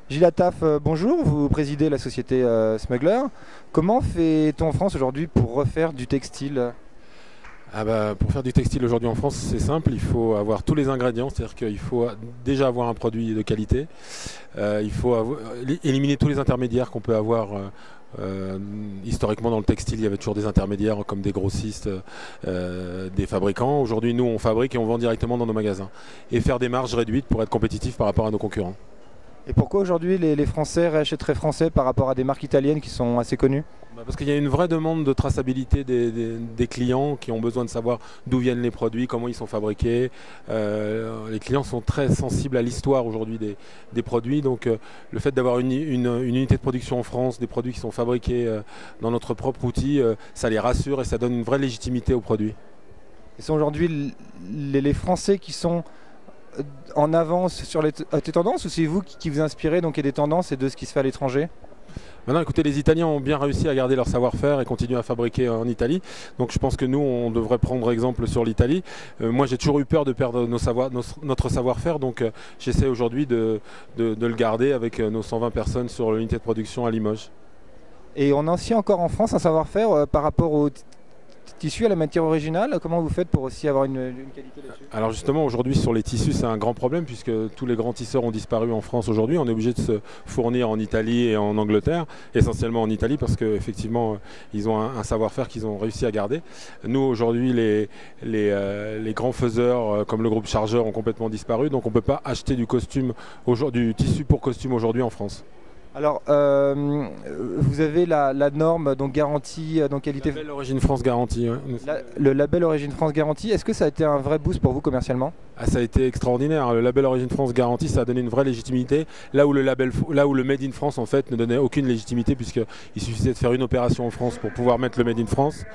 Gilles Attaf, bonjour, vous présidez la société Smuggler. Comment fait-on en France aujourd'hui pour refaire du textile? Pour faire du textile aujourd'hui en France, c'est simple, il faut avoir tous les ingrédients, c'est-à-dire qu'il faut déjà avoir un produit de qualité, il faut éliminer tous les intermédiaires qu'on peut avoir. Historiquement dans le textile, il y avait toujours des intermédiaires comme des grossistes, des fabricants. Aujourd'hui, nous, on fabrique et on vend directement dans nos magasins. Et faire des marges réduites pour être compétitif par rapport à nos concurrents. Et pourquoi aujourd'hui les Français réachèteraient français par rapport à des marques italiennes qui sont assez connues? Parce qu'il y a une vraie demande de traçabilité des clients qui ont besoin de savoir d'où viennent les produits, comment ils sont fabriqués. Les clients sont très sensibles à l'histoire aujourd'hui des produits. Donc le fait d'avoir une unité de production en France, des produits qui sont fabriqués dans notre propre outil, ça les rassure et ça donne une vraie légitimité aux produits. Et sont aujourd'hui les Français qui sont en avance sur les tendances, ou c'est vous qui vous inspirez donc et des tendances et de ce qui se fait à l'étranger? Maintenant, écoutez, les Italiens ont bien réussi à garder leur savoir-faire et continuer à fabriquer en Italie. Donc je pense que nous, on devrait prendre exemple sur l'Italie. Moi, j'ai toujours eu peur de perdre notre savoir-faire. Donc j'essaie aujourd'hui de le garder avec nos 120 personnes sur l'unité de production à Limoges. Et on a aussi encore en France un savoir-faire par rapport au tissu, à la matière originale. Comment vous faites pour aussi avoir une qualité là-dessus? Alors justement, aujourd'hui, sur les tissus, c'est un grand problème puisque tous les grands tisseurs ont disparu en France aujourd'hui. On est obligé de se fournir en Italie et en Angleterre, essentiellement en Italie parce qu'effectivement, ils ont un savoir-faire qu'ils ont réussi à garder. Nous, aujourd'hui, les grands faiseurs comme le groupe Chargeur ont complètement disparu, donc on ne peut pas acheter du tissu pour costume aujourd'hui en France. Alors, vous avez la norme donc garantie donc qualité. Label Origine France garantie. Ouais. Le label Origine France garantie, est-ce que ça a été un vrai boost pour vous commercialement? Ça a été extraordinaire. Le label Origine France garantie, ça a donné une vraie légitimité. Là où le Made in France en fait ne donnait aucune légitimité puisqu'il suffisait de faire une opération en France pour pouvoir mettre le Made in France.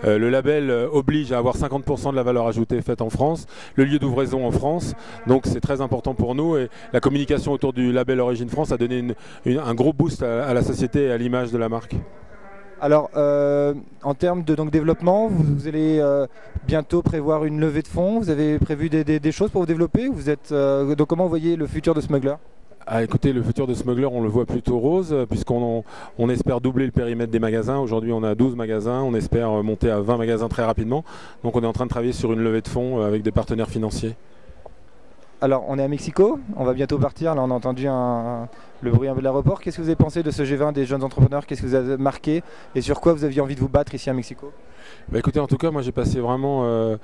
Le label oblige à avoir 50% de la valeur ajoutée faite en France, le lieu d'ouvraison en France. Donc c'est très important pour nous et la communication autour du label Origine France a donné un gros boost à la société et à l'image de la marque. Alors, en termes de donc, développement, vous allez bientôt prévoir une levée de fonds. Vous avez prévu des choses pour vous développer? Donc, comment vous voyez le futur de Smuggler? Écoutez, le futur de Smuggler, on le voit plutôt rose, puisqu'on espère doubler le périmètre des magasins. Aujourd'hui, on a 12 magasins, on espère monter à 20 magasins très rapidement. Donc, on est en train de travailler sur une levée de fonds avec des partenaires financiers. Alors, on est à Mexico, on va bientôt partir. Là, on a entendu le bruit un peu de l'aéroport. Qu'est-ce que vous avez pensé de ce G20 des jeunes entrepreneurs? Qu'est-ce que vous avez marqué? Et sur quoi vous aviez envie de vous battre ici à Mexico? Écoutez, en tout cas, moi j'ai passé vraiment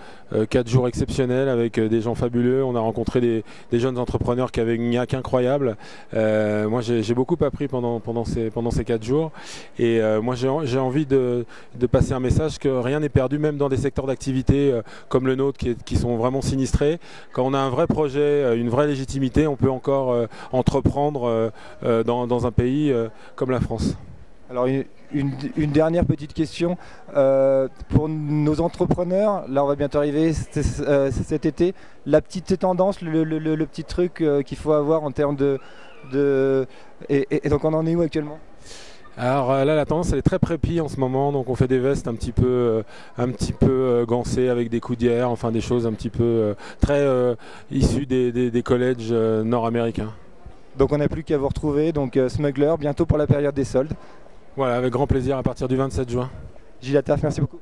4 jours exceptionnels avec des gens fabuleux. On a rencontré des jeunes entrepreneurs qui avaient une niaque incroyable. Moi j'ai beaucoup appris pendant ces 4 jours. Et moi j'ai envie de passer un message que rien n'est perdu, même dans des secteurs d'activité comme le nôtre qui sont vraiment sinistrés. Quand on a un vrai projet, une vraie légitimité, on peut encore entreprendre dans un pays comme la France. Alors une dernière petite question pour nos entrepreneurs. Là, on va bientôt arriver cet été. La petite tendance, le petit truc qu'il faut avoir en termes et donc on en est où actuellement? Alors là, la tendance elle est très prépi en ce moment, donc on fait des vestes un petit peu gancées avec des coudières, enfin des choses un petit peu très issues des collèges nord-américains. Donc on n'a plus qu'à vous retrouver. Donc Smuggler bientôt pour la période des soldes. Voilà, avec grand plaisir à partir du 27 juin. Gilles Attaf, merci beaucoup.